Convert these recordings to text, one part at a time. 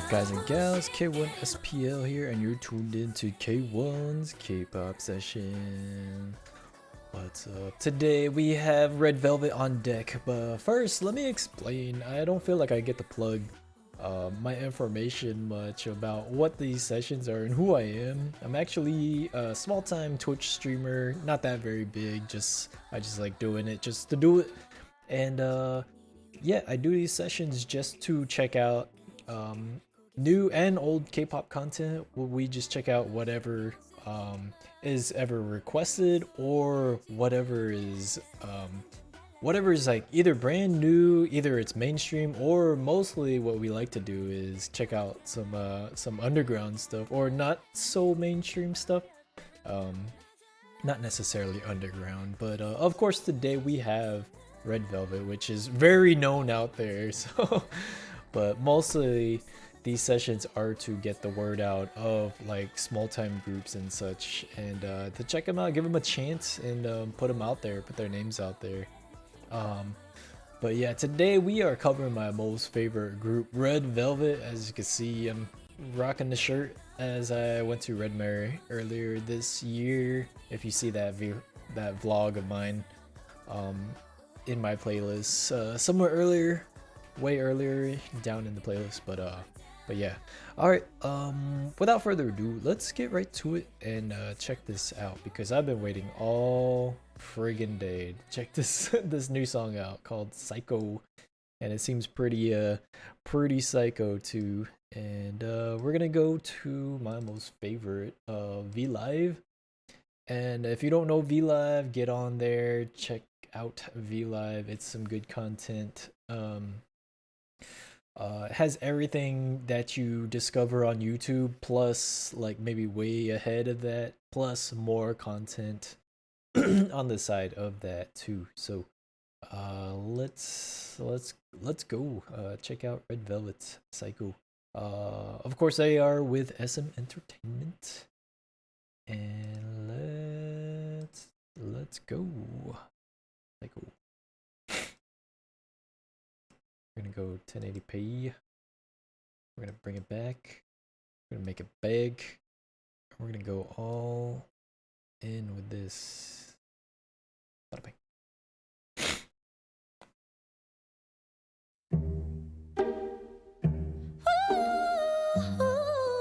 guys and gals? K1SPL here, and you're tuned in to K1's K-pop session. What's up? Today we have Red Velvet on deck, but first let me explain. I don't feel like I get to plug my information much about what these sessions are and who I am. I'm actually a small-time Twitch streamer, not that very big. I just like doing it just to do it, and yeah, I do these sessions just to check out new and old K-pop content. We just check out whatever is ever requested, or whatever is like either brand new, either it's mainstream, or mostly what we like to do is check out some underground stuff or not so mainstream stuff. Not necessarily underground, but of course today we have Red Velvet, which is very known out there. So but mostly these sessions are to get the word out of like small time groups and such, and to check them out, give them a chance, and put them out there, put their names out there. But yeah, today we are covering my most favorite group, Red Velvet. As you can see, I'm rocking the shirt as I went to Red Mare earlier this year. If you see that vlog of mine in my playlist somewhere earlier, way earlier down in the playlist, but yeah. All right, without further ado, let's get right to it and check this out, because I've been waiting all friggin' day to check this this new song out called Psycho, and it seems pretty psycho too. And we're gonna go to my most favorite, VLive. And if you don't know VLive, get on there, check out VLive. It's some good content. It has everything that you discover on YouTube, plus like maybe way ahead of that, plus more content on the side of that too. So let's go check out Red Velvet's Psycho. Of course they are with SM Entertainment, and let's go. Psycho. We're gonna go 1080p. We're gonna bring it back. We're gonna make it big. We're gonna go all in with this. Bada bing.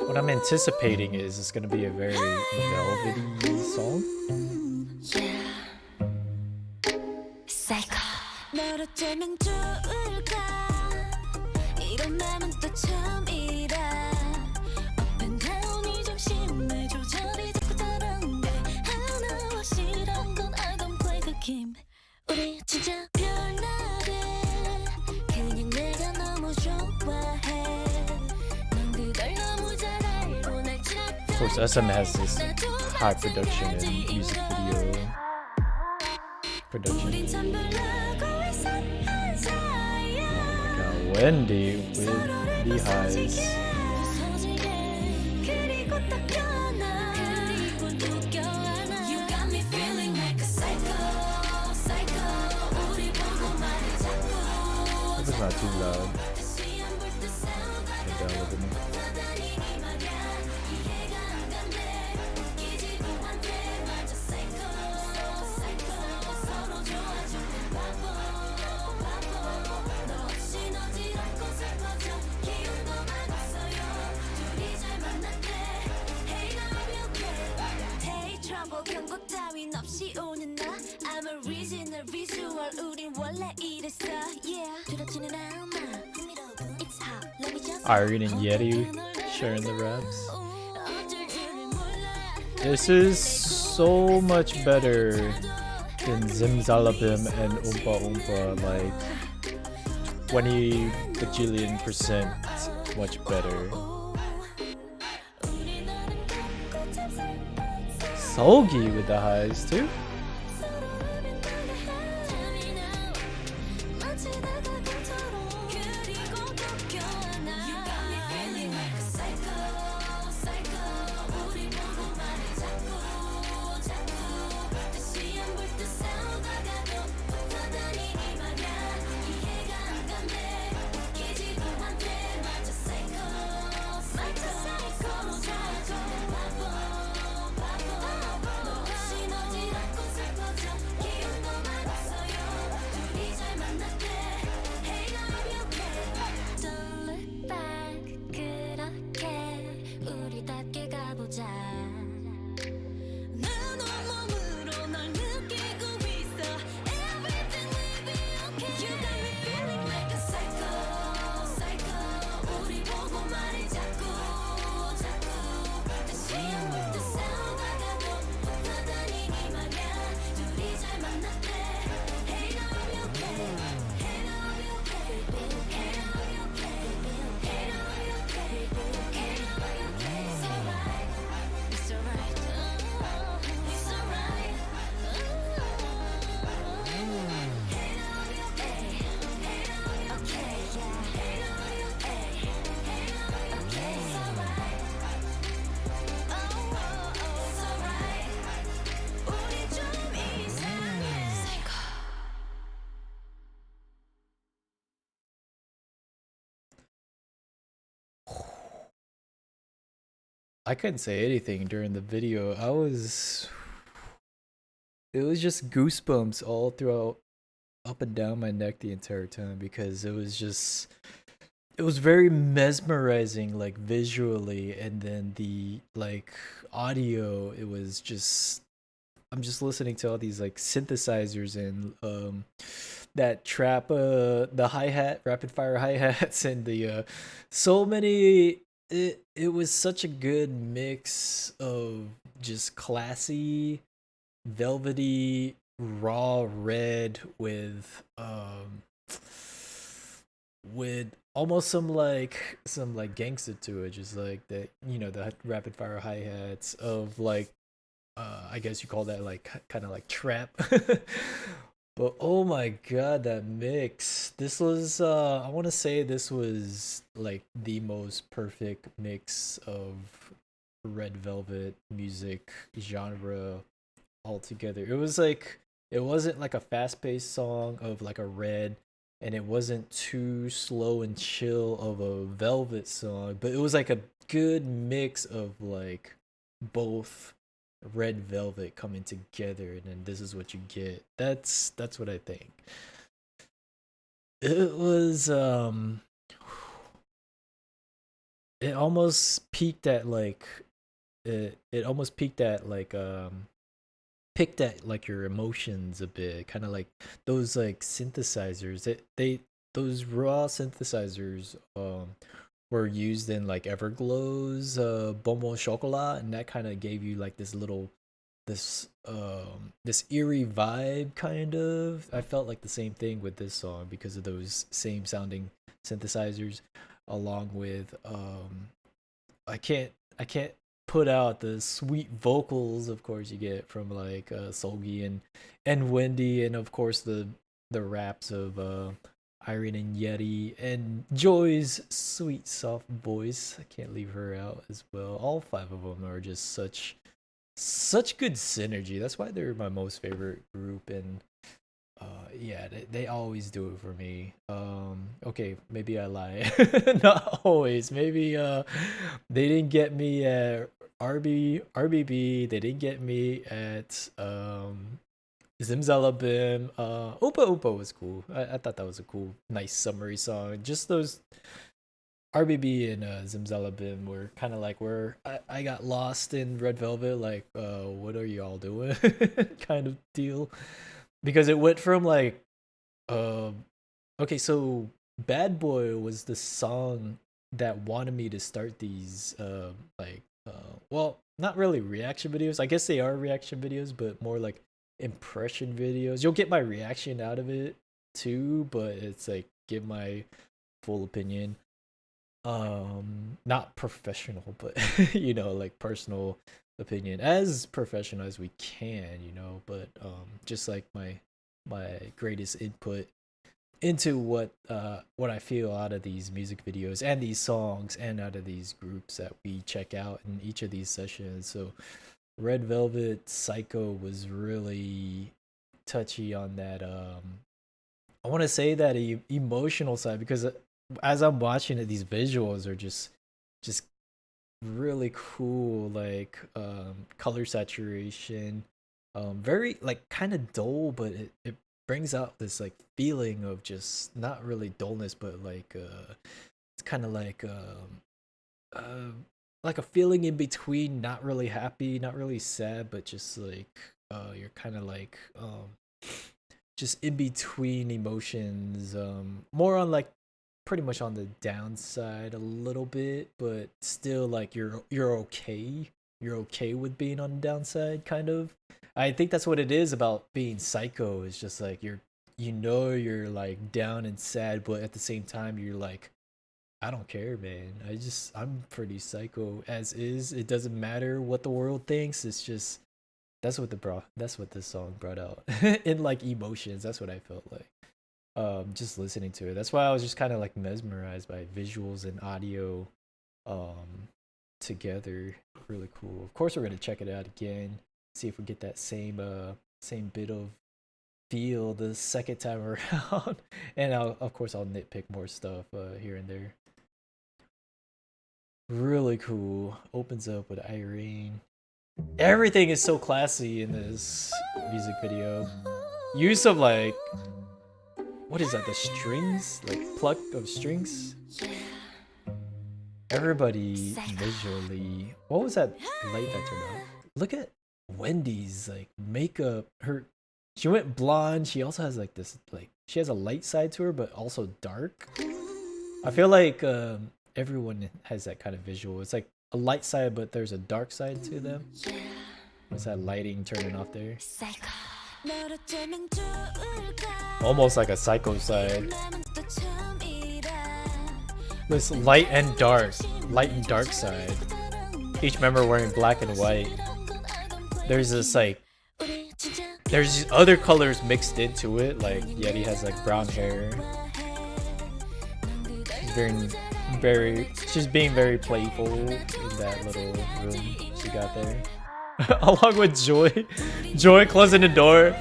What I'm anticipating is it's gonna be a very velvety song. Psycho. 너라면 좋을까? 이런 맘은 또 처음이라. Up and down이 좀 심해. 조절이 자꾸 다른데 하나와 싫은 건 I don't play the game. 우리 진짜 별나래. 그냥 내가 너무 좋아해. 넌 그걸 너무 잘 알고 날 찾아. Of course, SM has this high production and music video production. Wendy with Beehives. Hope it's not too loud. Turn down a little bit more. Iron and Yeti sharing the raps. This is so much better than Zimzalabim and Oompa Oompa, like 20 bajillion% much better. Solgi with the highs too. I couldn't say anything during the video. It was just goosebumps all throughout, up and down my neck the entire time, because it was very mesmerizing, like visually, and then the like audio, it was just, I'm just listening to all these like synthesizers and that trap, the hi-hat, rapid fire hi-hats, and the so many, it was such a good mix of just classy, velvety, raw red with almost some like gangster to it, just like that, you know, the rapid fire hi-hats of like, I guess you call that like kind of like trap. But oh my god, that mix. This was I want to say this was like the most perfect mix of Red Velvet music genre altogether. It was like, it wasn't like a fast-paced song of like a Red, and it wasn't too slow and chill of a Velvet song, but it was like a good mix of like both Red Velvet coming together, and then this is what you get. That's what I think. It was it almost peaked at like, it almost peaked at like picked at like your emotions a bit, kind of like those like synthesizers. They those raw synthesizers were used in like Everglow's Bonbon Chocolat, and that kind of gave you like this little, this eerie vibe kind of. I felt like the same thing with this song because of those same sounding synthesizers, along with I can't put out the sweet vocals, of course, you get from like Solgi and Wendy, and of course the raps of Irene and Yeti, and Joy's sweet soft voice. I can't leave her out as well. All five of them are just such good synergy. That's why they're my most favorite group, and yeah, they always do it for me. Okay, maybe I lie. Not always. Maybe they didn't get me at RBB. They didn't get me at Zimzalabim. Opa Opa was cool. I thought that was a cool, nice summary song. Just those RBB and Zimzalabim were kind of like where I got lost in Red Velvet. Like, what are y'all doing? Kind of deal. Because it went from like, okay, so Bad Boy was the song that wanted me to start these like well, not really reaction videos. I guess they are reaction videos, but more like impression videos. You'll get my reaction out of it too, but it's like give my full opinion. Not professional, but you know, like personal opinion, as professional as we can, you know, but just like my greatest input into what I feel out of these music videos and these songs and out of these groups that we check out in each of these sessions. So Red Velvet Psycho was really touchy on that I want to say that emotional side, because as I'm watching it, these visuals are just really cool, like color saturation, very like kind of dull, but it brings out this like feeling of just not really dullness, but like it's kind of uh like a feeling in between, not really happy, not really sad, but just like you're kind of like just in between emotions, more on like pretty much on the downside a little bit, but still like you're okay. You're okay with being on the downside, kind of. I think that's what it is about being psycho. It's just like you know, you're like down and sad, but at the same time you're like, I don't care, man. I'm pretty psycho as is. It doesn't matter what the world thinks. It's just that's what this song brought out in like emotions. That's what I felt like just listening to it. That's why I was just kind of like mesmerized by visuals and audio um together. Really cool. Of course we're gonna check it out again, see if we get that same bit of feel the second time around. And of course I'll nitpick more stuff here and there. Really cool. Opens up with Irene. Everything is so classy in this music video. Use of like, what is that? The strings, like pluck of strings. Everybody visually. What was that light that turned on? Look at Wendy's like makeup. She went blonde. She also has like this like she has a light side to her, but also dark. I feel like everyone has that kind of visual. It's like a light side, but there's a dark side to them. What's that lighting turning off there? Almost like a psycho side. This light and dark side. Each member wearing black and white. There's this like, there's these other colors mixed into it. Like Yeti has like brown hair. She's being very playful in that little room she got there. Along with Joy closing the door.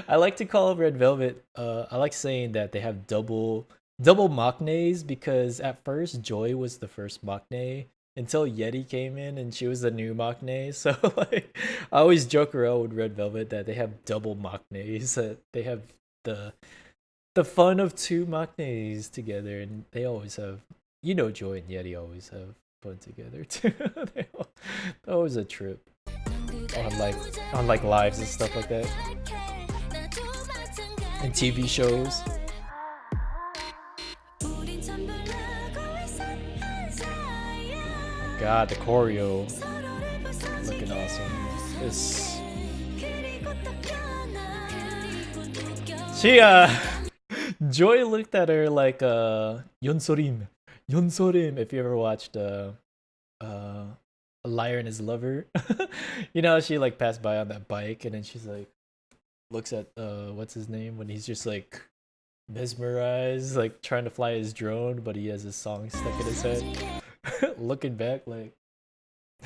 I like to call Red Velvet, I like saying that they have double maknaes, because at first Joy was the first maknae until Yeti came in and she was the new maknae. So like I always joke around with Red Velvet that they have double maknaes, that they have the fun of two maknaes together, and they always have, you know, Joy and Yeti always have fun together too. Always a trip on like lives and stuff like that, and TV shows. God, the choreo looking awesome. Joy looked at her like Yonsorim, if you ever watched A Liar and His Lover. You know, she like passed by on that bike and then she's like looks at what's his name when he's just like mesmerized, like trying to fly his drone, but he has his song stuck in his head. Looking back like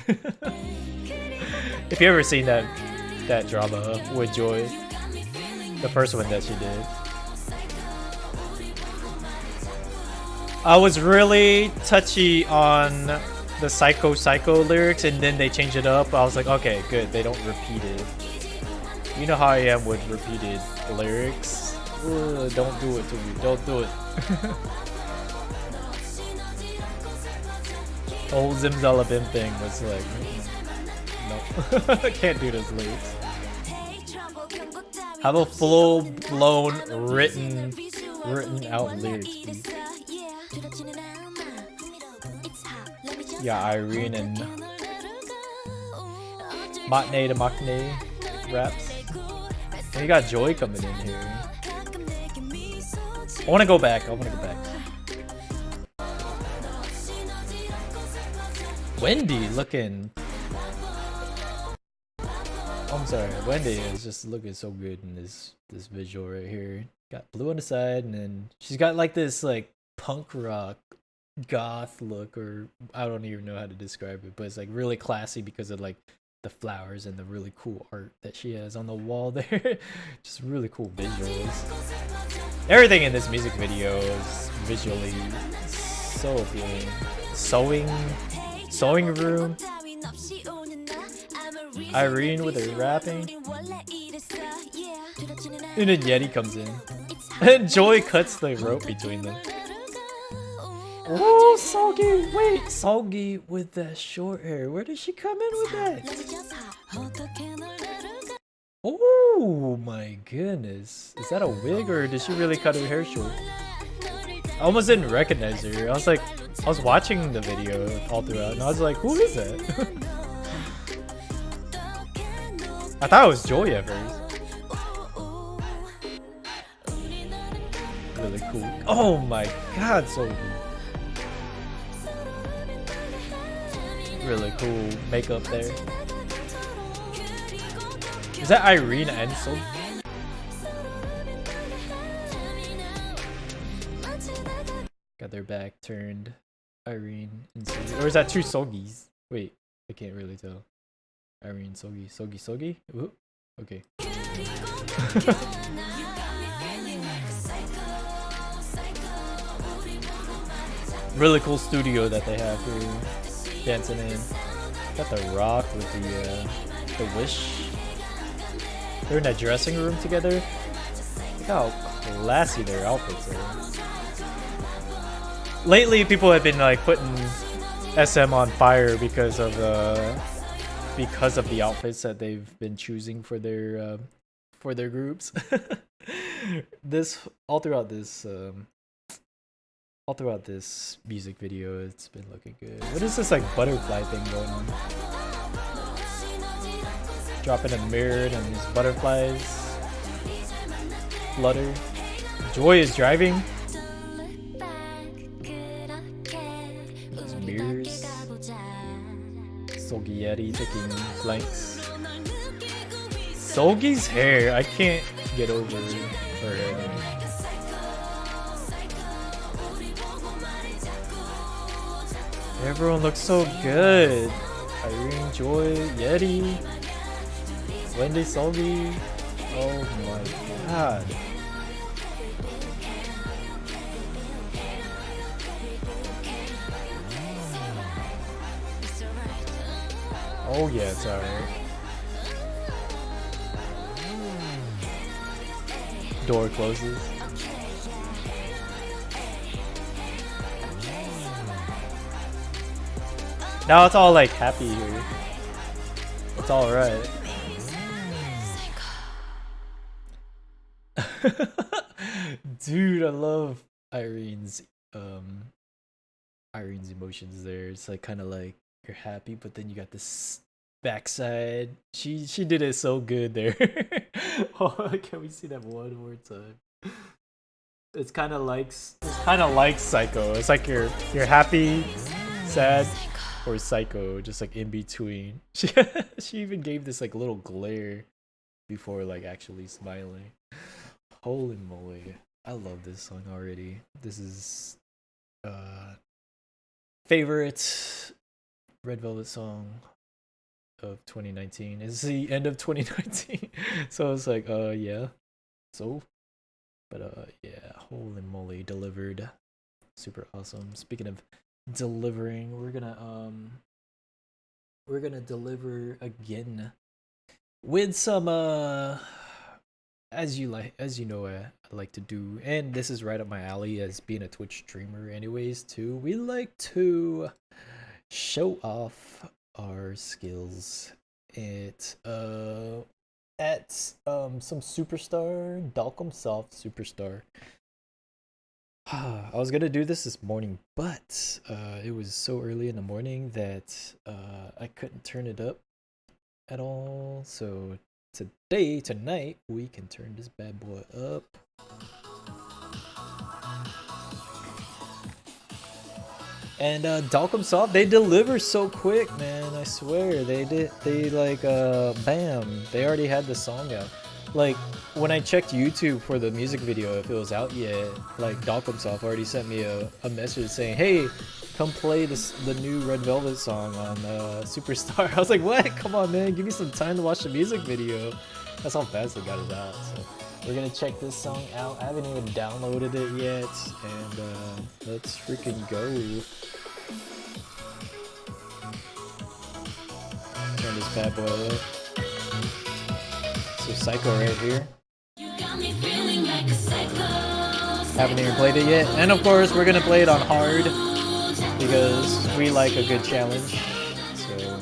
if you ever seen that drama with Joy, the first one that she did. I was really touchy on the Psycho lyrics, and then they changed it up. I was like, okay, good, they don't repeat it. You know how I am with repeated lyrics. Ugh, don't do it to me, don't do it. The whole Zimzalabim thing was like, no, I can't do those lyrics. Have a full-blown written out lyrics, please. Yeah, Irene and Matne to Maknae raps. And you got Joy coming in here. I want to go back. Wendy looking. I'm sorry, Wendy is just looking so good in this visual right here. Got blue on the side, and then she's got like this like punk rock goth look, or I don't even know how to describe it, but it's like really classy because of like the flowers and the really cool art that she has on the wall there. Just really cool visuals. Everything in this music video is visually so appealing. Sewing room. Irene with her rapping. And then Yeti comes in. And Joy cuts the rope between them. Oh, Soggy! Wait, Soggy with that short hair. Where did she come in with that? Oh my goodness. Is that a wig, or did she really cut her hair short? I almost didn't recognize her. I was watching the video all throughout and I was like, who is that? I thought it was Joy at first. Really cool. Oh my god, so really cool makeup there. Is that Irene and so? Got their back turned. Irene and Sogi. Or is that two Sogis? Wait, I can't really tell. Irene, Sogi. Ooh, okay. really cool studio that they have here, dancing in. Got the Rock with the Wish. They're in that dressing room together. Look how classy their outfits are. Lately, people have been like putting SM on fire because of the outfits that they've been choosing for their groups. All throughout this music video, it's been looking good. What is this like butterfly thing going on? Dropping a mirror and these butterflies flutter. Joy is driving. These mirrors. Sogi taking flanks. Sogi's hair, I can't get over her hair. Everyone looks so good. Irene, Joy, Yeti, Wendy, Sogi. Oh my god. Oh yeah, it's alright. Door closes. Now it's all like happy here. It's alright. Dude, I love Irene's emotions there. It's like kind of like you're happy, but then you got this backside. She did it so good there. Oh, can we see that one more time? It's kind of like Psycho. It's like you're happy, sad, or Psycho, just like in between. She even gave this like little glare before like actually smiling. Holy moly, I love this song already. This is favorite Red Velvet song of 2019. It's the end of 2019. So it's like yeah. So but yeah, holy moly, delivered. Super awesome. Speaking of delivering, we're gonna deliver again with some as you know, I like to do, and this is right up my alley as being a Twitch streamer anyways too. We like to show off our skills at some superstar, Dalcomsoft Superstar. I was gonna do this morning, but it was so early in the morning that I couldn't turn it up at all. So tonight, we can turn this bad boy up. And Dalcomsoft, they deliver so quick, man. I swear, they like bam, they already had the song out. Like when I checked YouTube for the music video, if it was out yet, like Dalcomsoft already sent me a message saying, "Hey, come play the new Red Velvet song on Superstar." I was like, "What? Come on, man, give me some time to watch the music video." That's how fast they got it out. So we're gonna check this song out. I haven't even downloaded it yet, and let's freaking go. Turn this bad boy up. So Psycho right here. Haven't even played it yet. And of course, we're gonna play it on hard because we like a good challenge. So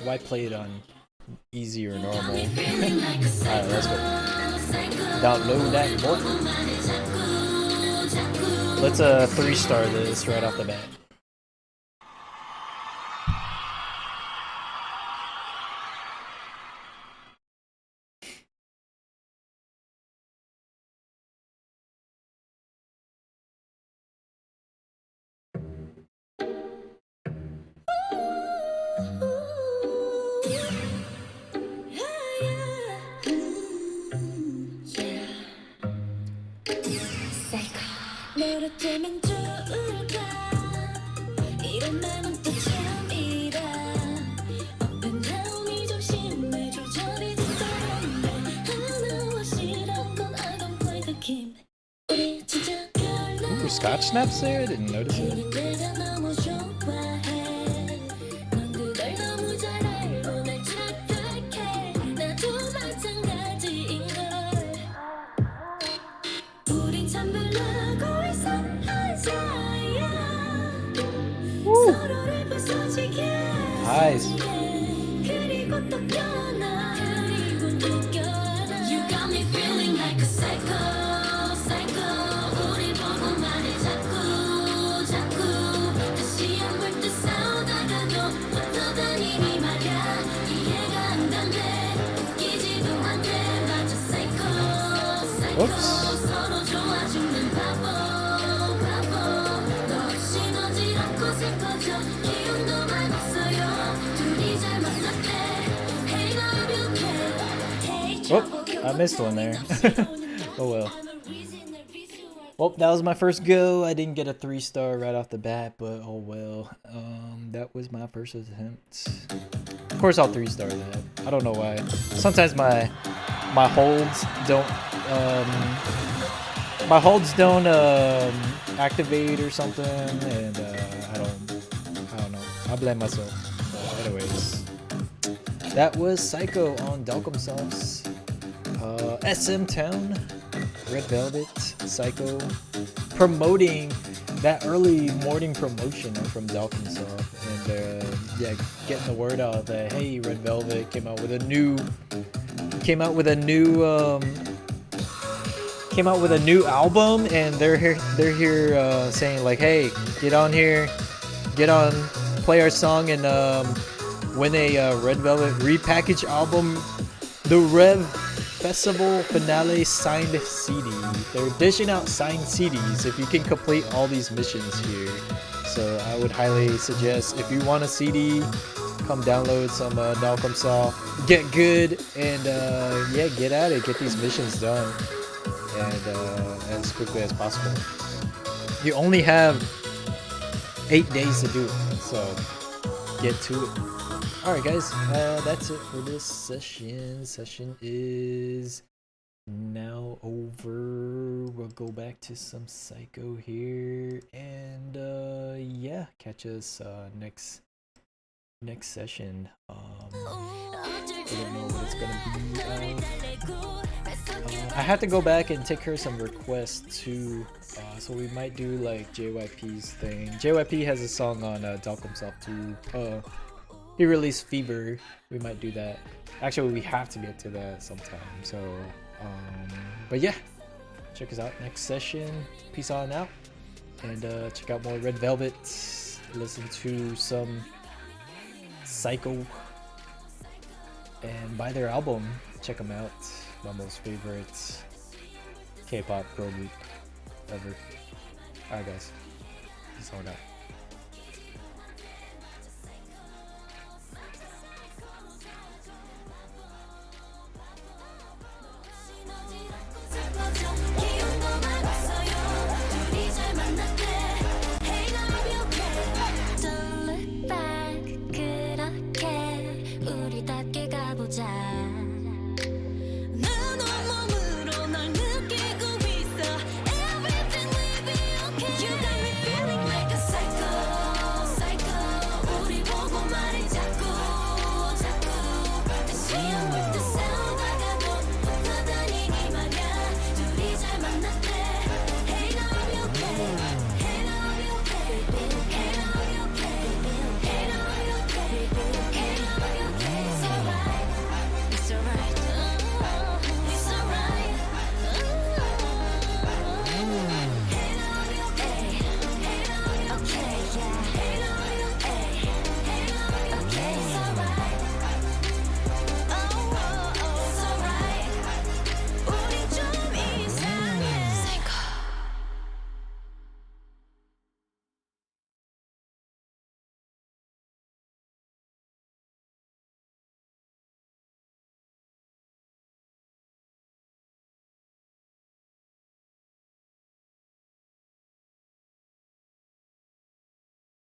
why play it on easy or normal? Alright, let's go. Download that boy. Let's 3-star this right off the bat. 멀어지면 좋을까 scotch snaps there? I didn't notice it. 그저 너무 좋아해 넌 그걸 너무 잘 알고 날 착각해 나도 마찬가지인걸 우린 참 불나고 있어 하자야 서로를 부서지게 Nice. 그리고 또 껴나 그리고 또 껴나 You got me feeling like a psycho psycho 우리 보고 말해 자꾸 자꾸 다시 한번 또 싸우다가도 어떠던 일이 말야 이해가 안 간대 웃기지도 않대 맞아 psycho psycho Oops. 서로 좋아 죽는 바보 바보 너 없이 어지럽고 슬퍼져 기운도 말 없어요 둘이 잘 만났대 Hey love you can Oh, I missed one there. Oh well. Well, that was my first go. I didn't get a 3-star right off the bat, but oh well. That was my first attempt. Of course, I'll 3-star that. I don't know why. Sometimes my holds don't activate or something, and I don't know. I blame myself. But anyways, that was Psycho on Dalcomsoft's SMTown. Red Velvet, Psycho, promoting that early morning promotion from Dalcomsoft, and yeah, getting the word out that hey, Red Velvet came out with a new album, and they're here saying like, hey, get on here, play our song, and win a Red Velvet repackaged album, the Rev Festival Finale signed CD. They're dishing out signed CDs if you can complete all these missions here. So I would highly suggest, if you want a CD, come download some Dalcomsoft, get good, and yeah, get at it, get these missions done, and as quickly as possible. You only have 8 days to do it, so get to it. Alright guys, that's it for this session. Session is now over. We'll go back to some Psycho here, and yeah, catch us next session. I don't know what it's gonna be. I have to go back and take care of some requests too, so we might do like JYP's thing. JYP has a song on Dalcomsoft too. He released Fever. We might do that. Actually, we have to get to that sometime. So, but yeah, check us out next session. Peace on out, and check out more Red Velvet. Listen to some Psycho, and buy their album. Check them out. My most favorite K-pop girl group ever. Alright, guys. Peace on out. 그렇게 우리답게 가보자